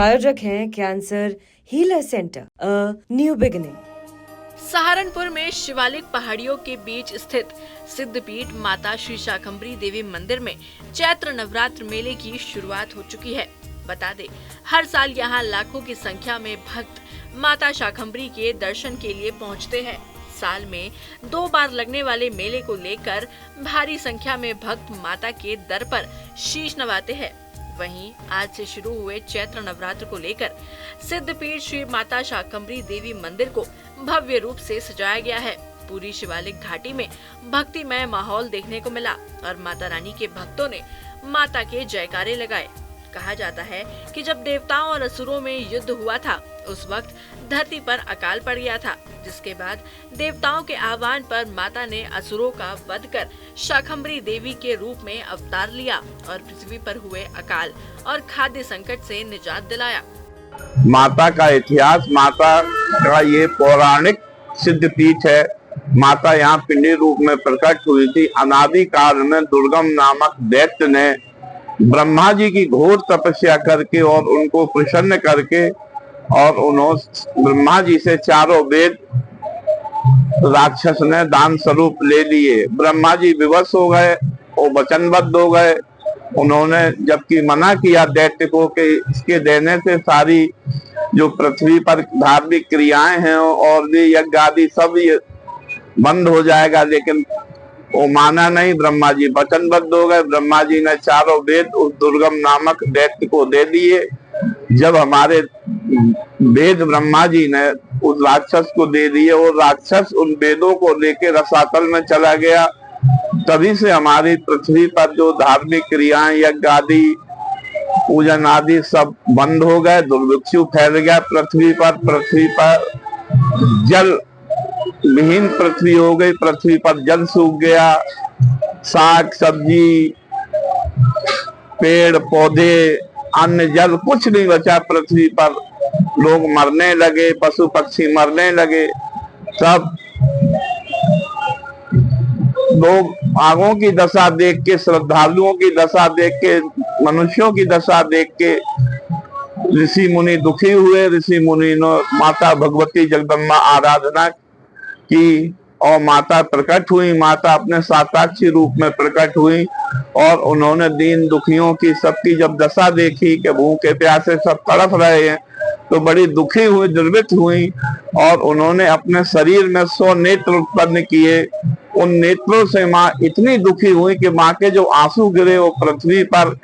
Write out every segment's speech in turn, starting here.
प्रायोजक हैं cancer healer centre, a new beginning. Saharanpur में शिवालिक पहाड़ियों के बीच स्थित सिद्धपीठ माता श्री शाकंभरी देवी मंदिर में चैत्र नवरात्र मेले की शुरुआत हो चुकी है। बता दें, हर साल यहां लाखों की संख्या में भक्त माता शाकंभरी के दर्शन के लिए पहुंचते हैं। साल में 2 बार लगने वाले मेले को लेकर भारी संख्या में भक्त माता के दर पर शीश नवाते हैं। वहीं आज से शुरू हुए चैत्र नवरात्र को लेकर सिद्धपीठ श्री माता शाकंभरी देवी मंदिर को भव्य रूप से सजाया गया है। पूरी शिवालिक घाटी में भक्तिमय माहौल देखने को मिला और माता रानी के भक्तों ने माता के जयकारे लगाए। कहा जाता है कि जब देवताओं और असुरों में युद्ध हुआ था, उस वक्त धरती पर अकाल पड़ गया था, जिसके बाद देवताओं के आह्वान पर माता ने असुरों का वध कर शाकंभरी देवी के रूप में अवतार लिया और पृथ्वी पर हुए अकाल और खाद्य संकट से निजात दिलाया। माता का इतिहास, माता का ये पौराणिक सिद्धपीठ है। माता यहाँ पिंडी रूप में प्रकट हुई थी। अनादि काल में दुर्गम नामक दैत्य ने ब्रह्मा जी की घोर तपस्या करके और उनको प्रसन्न करके और उन्होंने ब्रह्मा जी से चारों वेद राक्षस ने दान स्वरूप ले लिए। ब्रह्मा जी विवश हो गए और वचनबद्ध हो गए। उन्होंने जबकि मना किया दैत्य को कि इसके देने से सारी जो पृथ्वी पर धार्मिक क्रियाएं हैं और भी यज्ञ आदि सब ये बंद हो जाएगा, लेकिन वो माना नहीं। ब्रह्मा जी वचनबद्ध हो गए। ब्रह्मा जी ने चारों वेद उस दुर्गम नामक दैत्य को दे दिए। जब हमारे वेद ब्रह्मा जी ने उस राक्षस को दे दिए और राक्षस उन वेदों को लेके रसातल में चला गया, तभी से हमारी पृथ्वी पर जो धार्मिक क्रियाएं यज्ञ आदि पूजन आदि सब बंद हो गए। दुर्भिक्षु फैल गया पृथ्वी पर जल विहीन पृथ्वी हो गई। पृथ्वी पर जल सूख गया। साग सब्जी, पेड़ पौधे, अन्न जल कुछ नहीं बचा पृथ्वी पर। लोग मरने लगे, पशु पक्षी मरने लगे। सब लोग आगों की दशा देख के, श्रद्धालुओं की दशा देख के, मनुष्यों की दशा देख के ऋषि मुनि दुखी हुए। ऋषि मुनि ने माता भगवती जगदम्बा आराधना की और माता प्रकट हुई। माता अपने साताक्षी रूप में प्रकट हुई और उन्होंने दीन दुखियों की सबकी जब दशा देखी कि भूखे प्यासे सब तड़प रहे हैं, तो बड़ी दुखी हुई, दुर्वित हुई और उन्होंने अपने शरीर में 100 नेत्र उत्पन्न किए। उन नेत्रों से माँ इतनी दुखी हुई कि माँ के जो आंसू गिरे वो पृथ्वी पर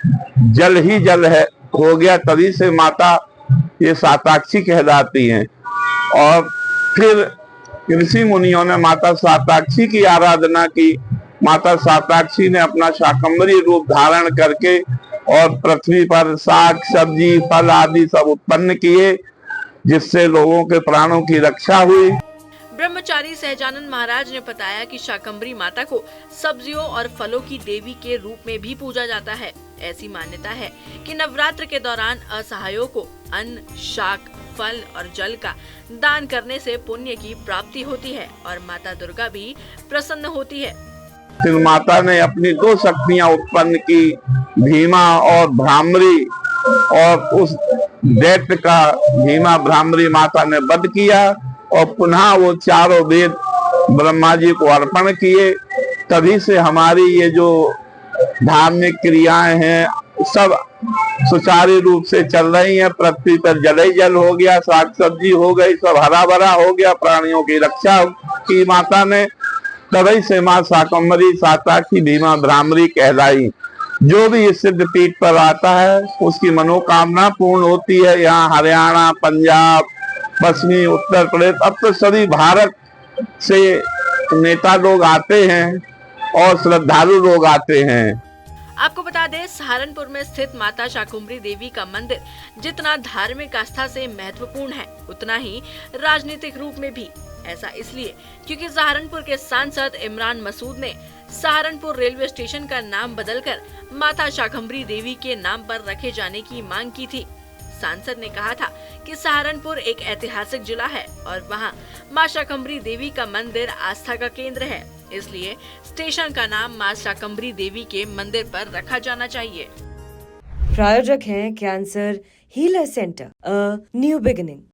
जल ही जल है हो गया। तभी से माता ये साताक्षी कहलाती हैं। और फिर ऋषि मुनियों ने माता साताक्षी की आराधना की। माता साताक्षी ने अपना शाकंभरी रूप धारण करके और पृथ्वी पर साग सब्जी फल आदि सब उत्पन्न किए, जिससे लोगों के प्राणों की रक्षा हुई। ब्रह्मचारी सहजानंद महाराज ने बताया कि शाकंभरी माता को सब्जियों और फलों की देवी के रूप में भी पूजा जाता है। ऐसी मान्यता है कि नवरात्र के दौरान असहायों को अन्न, शाक, फल और जल का दान करने से पुण्य की प्राप्ति होती है और माता दुर्गा भी प्रसन्न होती है। फिर माता ने अपनी 2 शक्तियां उत्पन्न की, भीमा और भ्रामरी, और उस दैत्य का भीमा भ्रामरी माता ने वध किया और पुनः वो चारों वेद ब्रह्मा जी को अर्पण किए। तभी से हमारी ये जो धार्मिक क्रियाएं हैं सब सुचारू रूप से चल रही हैं। पृथ्वी पर जल ही जल हो गया, साग सब्जी हो गई, सब हरा भरा हो गया। प्राणियों की रक्षा की माता ने। तभी से माँ शाकंभरी साताक्षी भीमा भ्रामरी कहलाई। जो भी इस सिद्धपीठ पर आता है उसकी मनोकामना पूर्ण होती है। यहाँ हरियाणा, पंजाब, पश्चिमी उत्तर प्रदेश, अब तो सभी भारत से नेता लोग आते हैं और श्रद्धालु लोग आते हैं। आपको बता दें, सहारनपुर में स्थित माता शाकंभरी देवी का मंदिर जितना धार्मिक आस्था से महत्वपूर्ण है, उतना ही राजनीतिक रूप में भी। ऐसा इसलिए क्योंकि सहारनपुर के सांसद इमरान मसूद ने सहारनपुर रेलवे स्टेशन का नाम बदलकर माता शाकंभरी देवी के नाम पर रखे जाने की मांग की थी। सांसद ने कहा था कि सहारनपुर एक ऐतिहासिक जिला है और वहां मां शाकंभरी देवी का मंदिर आस्था का केंद्र है, इसलिए स्टेशन का नाम मां शाकंभरी देवी के मंदिर पर रखा जाना चाहिए। प्रायोजक हैं cancer healer centre, a new beginning.